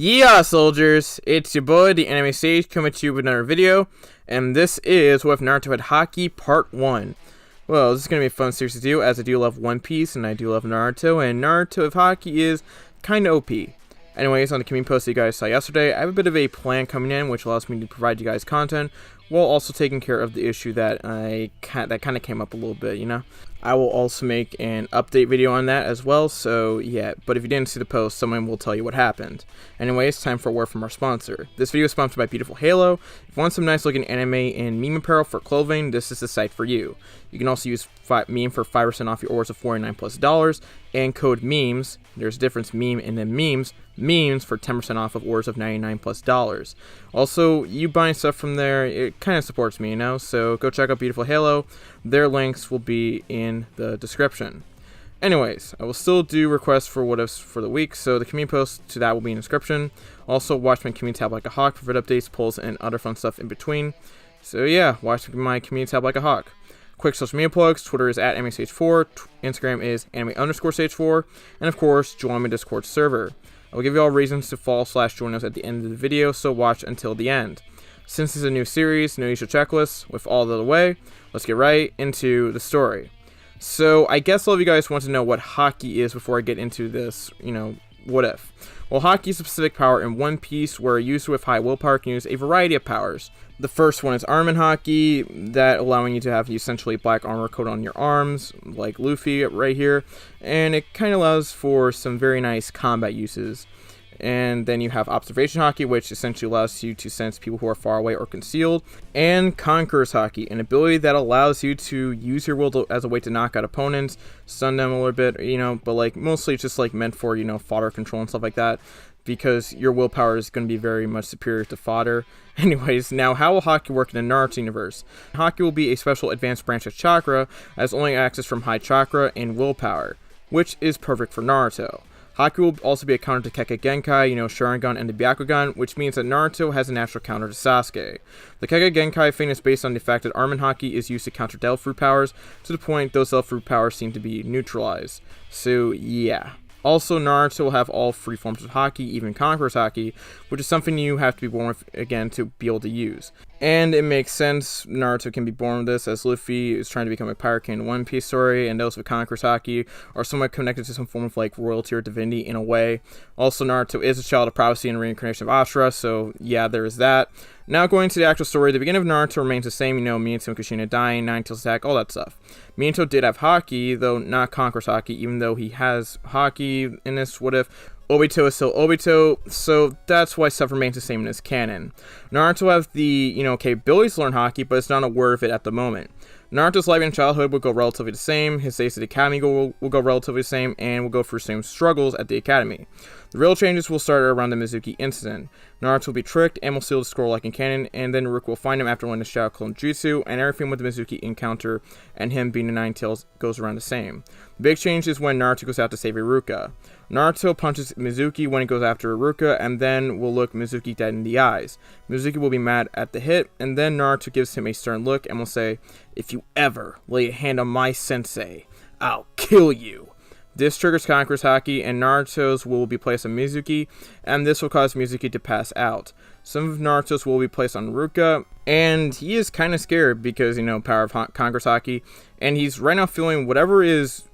Yeah, soldiers! It's your boy, the Anime Sage, coming to you with another video, and this is What If Naruto Had Haki Part 1. Well, this is going to be a fun series to do, as I do love One Piece, and I do love Naruto, and Naruto with Haki is kinda OP. Anyways, on the community post that you guys saw yesterday, I have a bit of a plan coming in, which allows me to provide you guys content, while also taking care of the issue that kind of came up a little bit, you know? I will also make an update video on that as well, so yeah, but if you didn't see the post, someone will tell you what happened. Anyways, time for a word from our sponsor. This video is sponsored by Beautiful Halo. If you want some nice looking anime and meme apparel for clothing, this is the site for you. You can also use meme for 5% off your orders of $49+, and code MEMES, there's a difference, meme and then memes for 10% off of orders of $99+. Also, you buying stuff from there, it kind of supports me, you know, so go check out Beautiful Halo. Their links will be in the description. Anyways, I will still do requests for what ifs for the week, so the community post to that will be in the description. Also, watch my community tab like a hawk for vid updates, polls, and other fun stuff in between. So yeah, watch my community tab like a hawk. Quick social media plugs: Twitter is at AnimeSage4, Instagram is anime_sage4, and of course, join my Discord server. I will give you all reasons to follow/join us at the end of the video, so watch until the end. Since this is a new series, no usual checklist, with all the way, let's get right into the story. So, I guess a lot of you guys want to know what Haki is before I get into this, what if. Well, Haki is a specific power in One Piece where a user with high willpower can use a variety of powers. The first one is Armament Haki, that allowing you to have essentially black armor coat on your arms, like Luffy right here, and it kind of allows for some very nice combat uses. And then you have Observation Haki, which essentially allows you to sense people who are far away or concealed. And Conqueror's Haki, an ability that allows you to use your will as a way to knock out opponents, stun them a little bit, but like mostly it's just like meant for, fodder control and stuff like that, because your willpower is going to be very much superior to fodder. Anyways, now how will Haki work in the Naruto universe? Haki will be a special advanced branch of chakra, as only access from high chakra and willpower, which is perfect for Naruto. Haki will also be a counter to Kekkei Genkai, Sharingan and the Byakugan, which means that Naruto has a natural counter to Sasuke. The Kekkei Genkai thing is based on the fact that Armament Haki is used to counter Devil Fruit powers, to the point those Devil Fruit powers seem to be neutralized. So yeah. Also, Naruto will have all three forms of Haki, even Conqueror's Haki, which is something you have to be born with again to be able to use. And it makes sense, Naruto can be born with this, as Luffy is trying to become a pirate king in One Piece story, and those with Conqueror's Haki are somewhat connected to some form of like royalty or divinity in a way. Also, Naruto is a child of prophecy and reincarnation of Ashura, so yeah, there is that. Now going to the actual story, the beginning of Naruto remains the same, Minato and Kushina dying, Nine Tails attack, all that stuff. Minato did have Haki, though not Conqueror's Haki, even though he has Haki in this what if. Obito is still Obito, so that's why stuff remains the same in his canon. Naruto has the, capabilities to learn Haki, but it's not aware of it at the moment. Naruto's life in childhood will go relatively the same, his days at the academy will go relatively the same, and will go through the same struggles at the academy. The real changes will start around the Mizuki incident. Naruto will be tricked and will steal the scroll like in canon, and then Naruto will find him after learning the Shadow Clone Jutsu, and everything with the Mizuki encounter and him being the Nine Tails goes around the same. The big change is when Naruto goes out to save Iruka. Naruto punches Mizuki when he goes after Iruka, and then will look Mizuki dead in the eyes. Mizuki will be mad at the hit, and then Naruto gives him a stern look and will say, "If you ever lay a hand on my sensei, I'll kill you." This triggers Conqueror's Haki, and Naruto's will be placed on Mizuki, and this will cause Mizuki to pass out. Some of Naruto's will be placed on Iruka, and he is kind of scared because, power of Conqueror's Haki, and he's right now feeling whatever is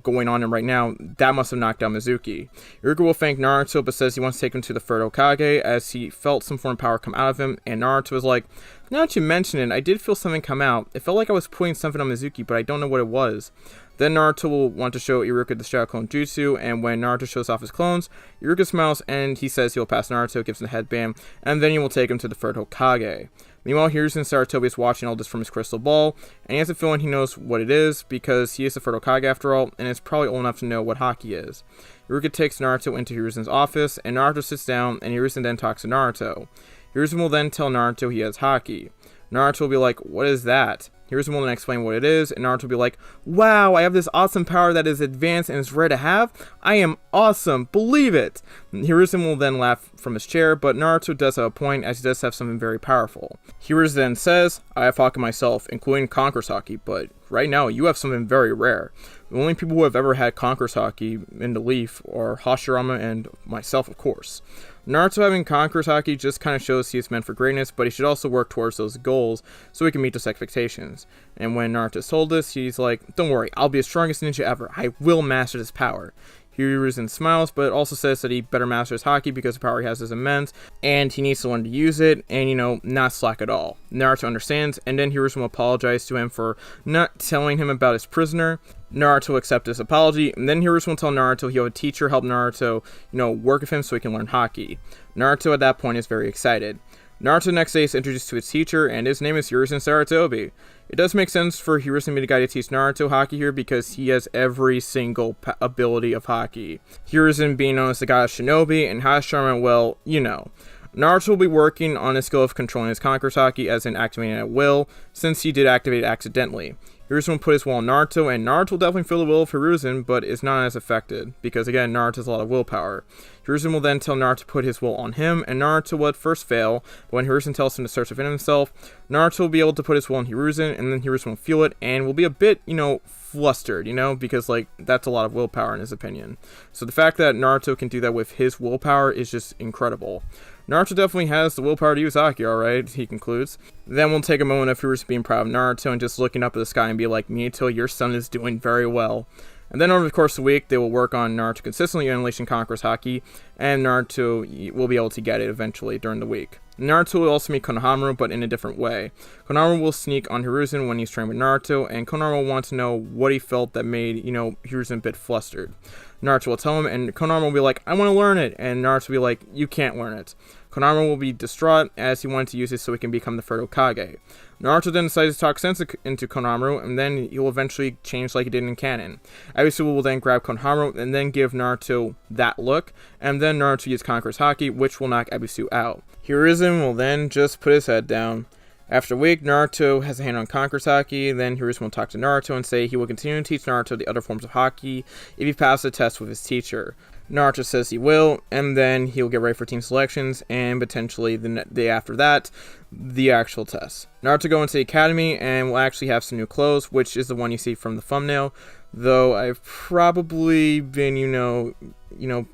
going on right now, that must have knocked down Mizuki. Iruka will thank Naruto, but says he wants to take him to the third Hokage, as he felt some form of power come out of him, and Naruto was like, "Now that you mention it, I did feel something come out. It felt like I was putting something on Mizuki, but I don't know what it was." Then Naruto will want to show Iruka the Shadow Clone Jutsu, and when Naruto shows off his clones, Iruka smiles, and he says he will pass Naruto, gives him the headband, and then he will take him to the third Hokage. Meanwhile, Hiruzen Sarutobi is watching all this from his crystal ball, and he has a feeling he knows what it is, because he is the third Hokage after all, and is probably old enough to know what Haki is. Iruka takes Naruto into Hiruzen's office, and Naruto sits down, and Hiruzen then talks to Naruto. Hiruzen will then tell Naruto he has Haki. Naruto will be like, "What is that?" Hiruzen will then explain what it is, and Naruto will be like, "Wow, I have this awesome power that is advanced and is rare to have? I am awesome, believe it!" Hiruzen will then laugh from his chair, but Naruto does have a point, as he does have something very powerful. Hiruzen then says, "I have Haki myself, including Conqueror's Haki, but right now you have something very rare. The only people who have ever had Conqueror's Haki in the Leaf are Hashirama and myself, of course. Naruto having Conqueror's Haki just kind of shows he is meant for greatness, but he should also work towards those goals so he can meet those expectations. And when Naruto's told this, he's like, don't worry, I'll be the strongest ninja ever. I will master this power. Hiruzen smiles, but also says that he better master his Haki because the power he has is immense, and he needs to learn to use it, and, not slack at all. Naruto understands, and then Hiruzen will apologize to him for not telling him about his prisoner. Naruto will accept his apology, and then Hiruzen will tell Naruto he'll have a teacher help Naruto, work with him so he can learn Haki. Naruto at that point is very excited. Naruto the next day is introduced to his teacher, and his name is Hiruzen Sarutobi. It does make sense for Hiruzen to be the guy to teach Naruto Haki here because he has every single ability of Haki. Hiruzen being known as the god of Shinobi, and Hashirama, well, Naruto will be working on his skill of controlling his Conqueror's Haki, as in activating it at will, since he did activate it accidentally. Hiruzen will put his will on Naruto, and Naruto will definitely feel the will of Hiruzen, but is not as affected, because again, Naruto has a lot of willpower. Hiruzen will then tell Naruto to put his will on him, and Naruto will at first fail, but when Hiruzen tells him to search within himself, Naruto will be able to put his will on Hiruzen, and then Hiruzen will feel it, and will be a bit, flustered, because, that's a lot of willpower in his opinion. So the fact that Naruto can do that with his willpower is just incredible. Naruto definitely has the willpower to use Haki, alright, he concludes. Then we'll take a moment of Hiruzen being proud of Naruto and just looking up at the sky and be like, Minato, your son is doing very well. And then over the course of the week, they will work on Naruto consistently unleashing Conqueror's Haki, and Naruto will be able to get it eventually during the week. Naruto will also meet Konohamaru, but in a different way. Konohamaru will sneak on Hiruzen when he's training with Naruto, and Konohamaru will want to know what he felt that made, Hiruzen a bit flustered. Naruto will tell him, and Konohamaru will be like, I want to learn it, and Naruto will be like, you can't learn it. Konohamaru will be distraught as he wanted to use it so he can become the third Hokage. Naruto then decides to talk sense into Konohamaru, and then he will eventually change like he did in canon. Abisu will then grab Konohamaru and then give Naruto that look, and then Naruto uses Conqueror's Haki, which will knock Abisu out. Hiruzen will then just put his head down. After a week, Naruto has a hand on Conqueror's Haki, then Hiruzen will talk to Naruto and say he will continue to teach Naruto the other forms of Haki if he passes the test with his teacher. Naruto says he will, and then he'll get ready for team selections, and potentially the day after that, the actual test. Naruto go into the academy, and will actually have some new clothes, which is the one you see from the thumbnail, though I've probably been,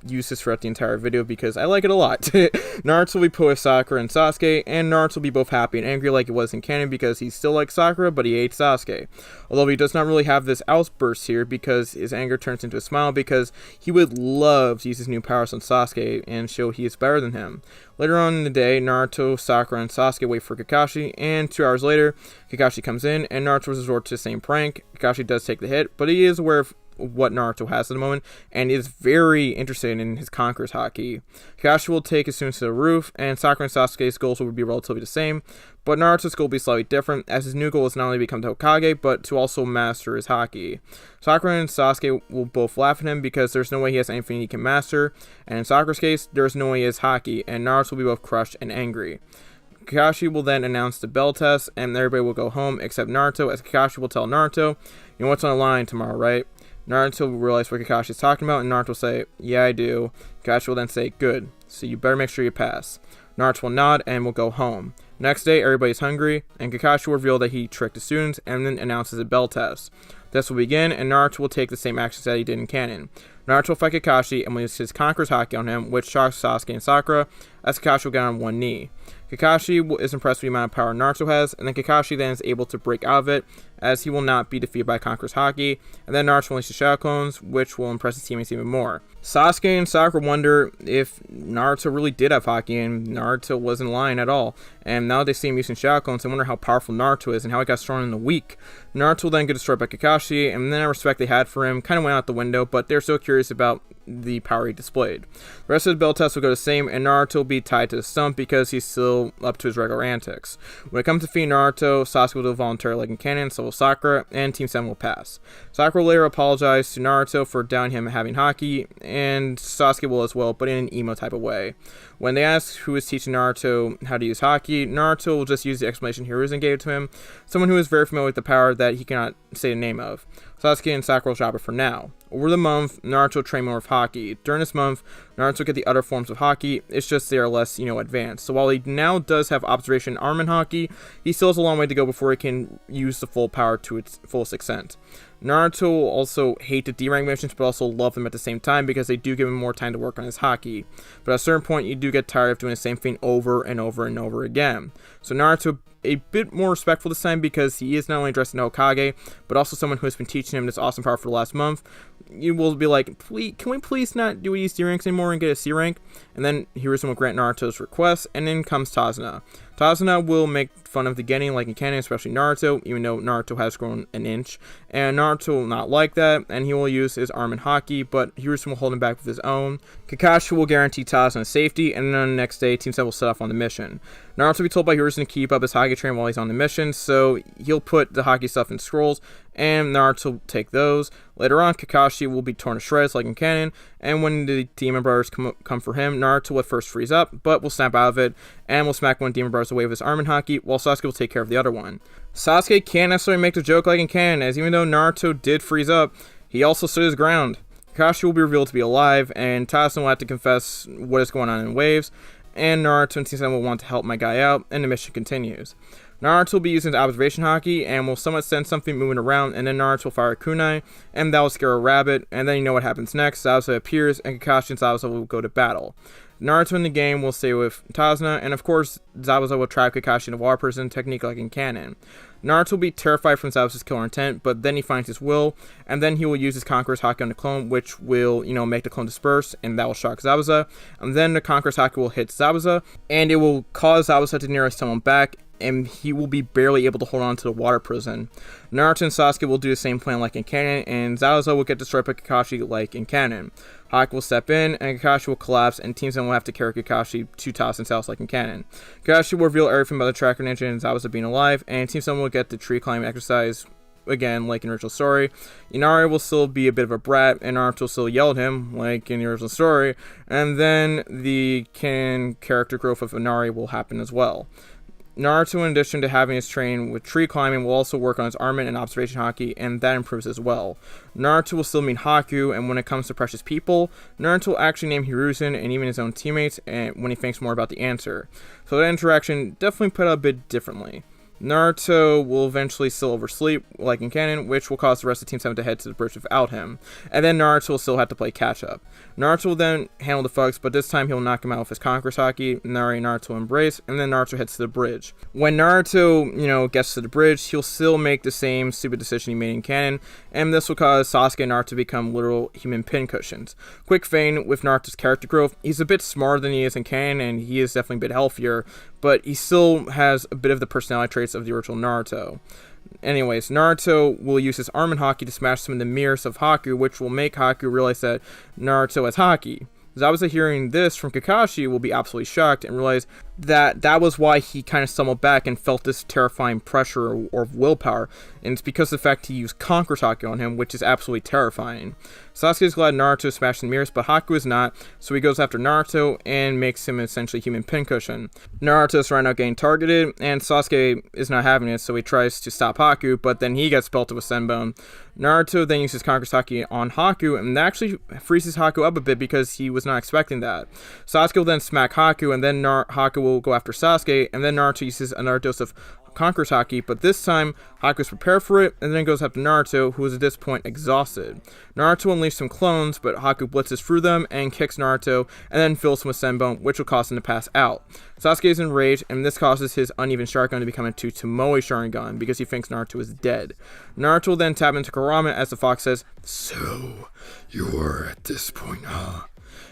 use this throughout the entire video because I like it a lot. Naruto will be put with Sakura and Sasuke, and Naruto will be both happy and angry like it was in canon because he still likes Sakura, but he hates Sasuke. Although he does not really have this outburst here because his anger turns into a smile because he would love to use his new powers on Sasuke and show he is better than him. Later on in the day, Naruto, Sakura, and Sasuke wait for Kakashi, and 2 hours later, Kakashi comes in, and Naruto resorts to the same prank. Kakashi does take the hit, but he is aware of what Naruto has at the moment, and is very interested in his Conqueror's Haki. Kakashi will take his students to the roof, and Sakura and Sasuke's goals will be relatively the same, but Naruto's goal will be slightly different, as his new goal is not only to become the Hokage, but to also master his Haki. Sakura and Sasuke will both laugh at him because there's no way he has anything he can master, and in Sakura's case, there's no way he has Haki, and Naruto will be both crushed and angry. Kakashi will then announce the Bel Test, and everybody will go home except Naruto, as Kakashi will tell Naruto, you know what's on the line tomorrow, right? Naruto will realize what Kakashi is talking about, and Naruto will say, yeah, I do. Kakashi will then say, good, so you better make sure you pass. Naruto will nod and will go home. Next day, everybody's hungry, and Kakashi will reveal that he tricked the students, and then announces a Bel Test. This will begin, and Naruto will take the same actions that he did in canon. Naruto will fight Kakashi, and will use his Conqueror's Haki on him, which shocks Sasuke and Sakura, as Kakashi will get on one knee. Kakashi is impressed with the amount of power Naruto has, and then Kakashi then is able to break out of it, as he will not be defeated by Conqueror's Haki, and then Naruto will unleash the Shadow Clones, which will impress his teammates even more. Sasuke and Sakura wonder if Naruto really did have Haki, and Naruto wasn't lying at all, and now they see him using Shadow Clones, and wonder how powerful Naruto is, and how he got strong in a week. Naruto will then get destroyed by Kakashi, and then the respect they had for him kind of went out the window, but they're so curious about the power he displayed. The rest of the Bel Test will go the same, and Naruto will be tied to the stump because he's still up to his regular antics. When it comes to defeating Naruto, Sasuke will do a voluntary like in canon, so will Sakura, and Team 7 will pass. Sakura will later apologize to Naruto for doubting him having Haki, and Sasuke will as well, but in an emo type of way. When they ask who is teaching Naruto how to use Haki, Naruto will just use the explanation Hiruzen gave to him, someone who is very familiar with the power that he cannot say the name of. Sasuke and Sakura will drop it for now. Over the month, Naruto will train more with Haki. During this month, Naruto will get the other forms of Haki, it's just they are less, advanced. So while he now does have Observation Arm and Haki, he still has a long way to go before he can use the full power to its fullest extent. Naruto will also hate the D-rank missions, but also love them at the same time because they do give him more time to work on his Haki. But at a certain point, you do get tired of doing the same thing over and over and over again. So Naruto, a bit more respectful this time because he is not only dressed in Hokage, but also someone who has been teaching him this awesome power for the last month. You will be like, please, can we please not do these D-ranks anymore and get a C-rank? And then Hiruzen will grant Naruto's request, and then comes Tazuna. Tazuna will make fun of the Genin like in canon, especially Naruto, even though Naruto has grown an inch. And Naruto will not like that, and he will use his arm and Haki, but Hiruzen will hold him back with his own. Kakashi will guarantee Tazuna's safety, and then on the next day, Team 7 will set off on the mission. Naruto will be told by Hiruzen to keep up his Haki train while he's on the mission, so he'll put the Haki stuff in scrolls, and Naruto will take those. Later on, Kakashi will be torn to shreds like in canon, and when the Demon Brothers come for him, Naruto will at first freeze up, but will snap out of it, and will smack one of the Demon Brothers away with his arm and Haki, while Sasuke will take care of the other one. Sasuke can't necessarily make the joke like in canon, as even though Naruto did freeze up, he also stood his ground. Kakashi will be revealed to be alive, and Tazuna will have to confess what is going on in waves, and Naruto and Team 7 will want to help my guy out, and the mission continues. Naruto will be using his observation Haki, and will somewhat sense something moving around, and then Naruto will fire a kunai, and that will scare a rabbit, and then you know what happens next. Zabuza appears, and Kakashi and Zabuza will go to battle. Naruto in the game will stay with Tazuna, and of course, Zabuza will trap Kakashi in a water prison technique like in canon. Naruto will be terrified from Zabuza's killer intent, but then he finds his will, and then he will use his Conqueror's Haki on the clone, which will, make the clone disperse, and that will shock Zabuza. And then the Conqueror's Haki will hit Zabuza, and it will cause Zabuza to nearly summon back, and he will be barely able to hold on to the water prison. Naruto and Sasuke will do the same plan like in canon, and Zabuza will get destroyed by Kakashi like in canon. Haki will step in, and Kakashi will collapse, and Team 7 will have to carry Kakashi to Tasuna's house like in canon. Kakashi will reveal everything about the Tracker Ninja and Zabuza being alive, and Team 7 will get the tree climbing exercise again like in the original story. Inari will still be a bit of a brat, and Naruto will still yell at him like in the original story, and then the canon character growth of Inari will happen as well. Naruto, in addition to having his train with tree climbing, will also work on his armament and observation Haki, and that improves as well. Naruto will still meet Haku, and when it comes to precious people, Naruto will actually name Hiruzen and even his own teammates and when he thinks more about the answer. So that interaction definitely put out a bit differently. Naruto will eventually still oversleep, like in canon, which will cause the rest of Team 7 to head to the bridge without him. And then Naruto will still have to play catch-up. Naruto will then handle the thugs, but this time he'll knock him out with his Conqueror's Haki. Nari and Naruto embrace, and then Naruto heads to the bridge. When Naruto, gets to the bridge, he'll still make the same stupid decision he made in canon, and this will cause Sasuke and Naruto to become literal human pincushions. Quick vein with Naruto's character growth, he's a bit smarter than he is in canon, and he is definitely a bit healthier, but he still has a bit of the personality traits of the original Naruto. Anyways, Naruto will use his arm and Haki to smash some of the mirrors of Haku, which will make Haku realize that Naruto has Haki. Zabuza, hearing this from Kakashi, will be absolutely shocked and realize that was why he kind of stumbled back and felt this terrifying pressure or willpower, and it's because of the fact he used Conqueror's Haki on him, which is absolutely terrifying. Sasuke is glad Naruto smashed the mirrors, but Haku is not, so he goes after Naruto and makes him essentially a human pincushion. Naruto is right now getting targeted, and Sasuke is not having it, so he tries to stop Haku, but then he gets belted with Senbone. Naruto then uses Conqueror's Haki on Haku, and that actually freezes Haku up a bit because he was not expecting that. Sasuke will then smack Haku, and then Haku will go after Sasuke, and then Naruto uses another dose of Conqueror's Haki, but this time Haku is prepared for it, and then goes after Naruto, who is at this point exhausted. Naruto unleashes some clones, but Haku blitzes through them and kicks Naruto, and then fills him with Senbone, which will cause him to pass out. Sasuke is enraged, and this causes his uneven Sharingan to become into Tomoe Sharingan because he thinks Naruto is dead. Naruto will then tap into Kurama as the fox says, "So, you're at this point, huh?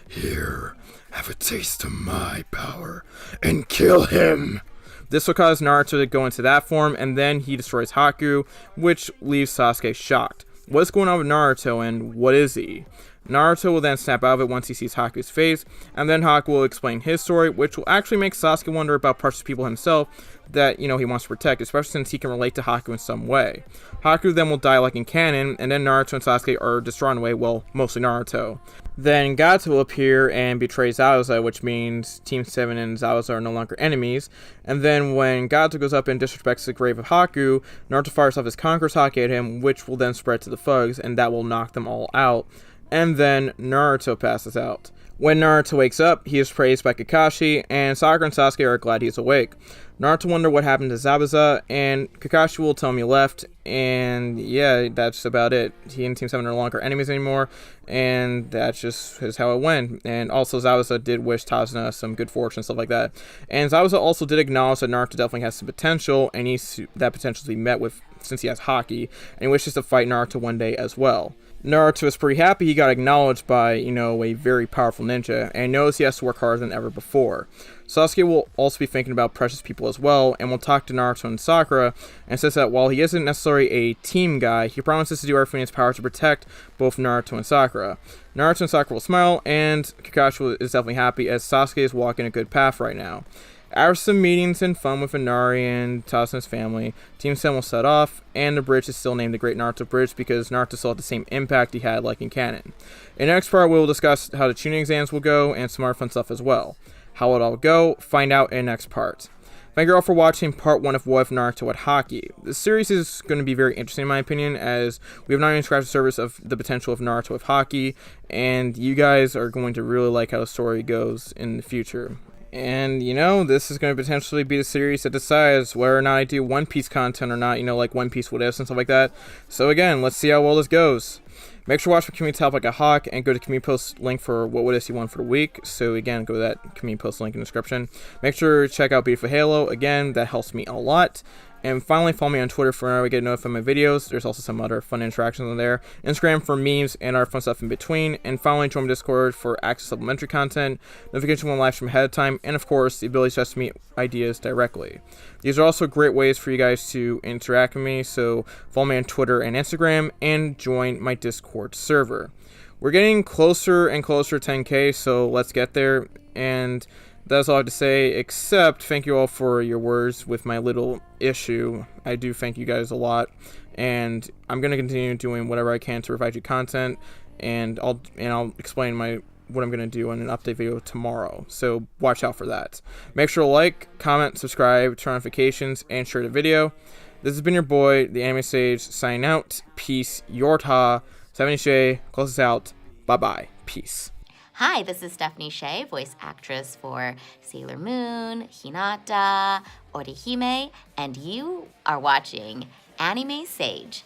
Here, have a taste of my power, and kill him!" This will cause Naruto to go into that form, and then he destroys Haku, which leaves Sasuke shocked. What's going on with Naruto, and what is he? Naruto will then snap out of it once he sees Haku's face, and then Haku will explain his story, which will actually make Sasuke wonder about precious people himself that, he wants to protect, especially since he can relate to Haku in some way. Haku then will die like in canon, and then Naruto and Sasuke are destroyed away, well, mostly Naruto. Then Gato will appear and betray Zabuza, which means Team 7 and Zabuza are no longer enemies. And then when Gato goes up and disrespects the grave of Haku, Naruto fires off his Conqueror's Haki at him, which will then spread to the thugs, and that will knock them all out. And then Naruto passes out. When Naruto wakes up, he is praised by Kakashi, and Sakura and Sasuke are glad he's awake. Naruto wonder what happened to Zabuza, and Kakashi will tell him he left, and yeah, that's about it. He and Team 7 are no longer enemies anymore, and that's just is how it went. And also, Zabuza did wish Tazuna some good fortune and stuff like that. And Zabuza also did acknowledge that Naruto definitely has some potential, and needs that potential to be met with since he has Haki, and he wishes to fight Naruto one day as well. Naruto is pretty happy he got acknowledged by, a very powerful ninja, and knows he has to work harder than ever before. Sasuke will also be thinking about precious people as well, and will talk to Naruto and Sakura, and says that while he isn't necessarily a team guy, he promises to do everything in his power to protect both Naruto and Sakura. Naruto and Sakura will smile, and Kakashi is definitely happy as Sasuke is walking a good path right now. After some meetings and fun with Inari and Tasuna's family, Team 7 will set off, and the bridge is still named the Great Naruto Bridge because Naruto still had the same impact he had like in canon. In the next part, we will discuss how the tuning exams will go and some other fun stuff as well. How it all go, find out in the next part. Thank you all for watching part 1 of What If Naruto Had Haki. This series is going to be very interesting in my opinion, as we have not even scratched the surface of the potential of Naruto with Haki, and you guys are going to really like how the story goes in the future. And, this is going to potentially be the series that decides whether or not I do One Piece content or not, like One Piece what ifs and stuff like that. So again, let's see how well this goes. Make sure to watch the community tab like a hawk, and go to the community post link for what ifs you want for the week. So again, go to that community post link in the description. Make sure to check out Beautiful Halo. Again, that helps me a lot. And finally, follow me on Twitter for whenever I get notified of my videos. There's also some other fun interactions on there. Instagram for memes and our fun stuff in between. And finally, join my Discord for access to supplementary content, notification when live stream ahead of time, and of course, the ability to submit ideas directly. These are also great ways for you guys to interact with me, so follow me on Twitter and Instagram, and join my Discord server. We're getting closer and closer to 10K, so let's get there. And that's all I have to say, except thank you all for your words with my little issue. I do thank you guys a lot, and I'm going to continue doing whatever I can to provide you content, and I'll explain what I'm going to do in an update video tomorrow, so watch out for that. Make sure to like, comment, subscribe, turn on notifications, and share the video. This has been your boy, the Anime Sage, signing out. Peace, Yorta, 70 Shay, close us out. Bye-bye. Peace. Hi, this is Stephanie Shea, voice actress for Sailor Moon, Hinata, Orihime, and you are watching Anime Sage.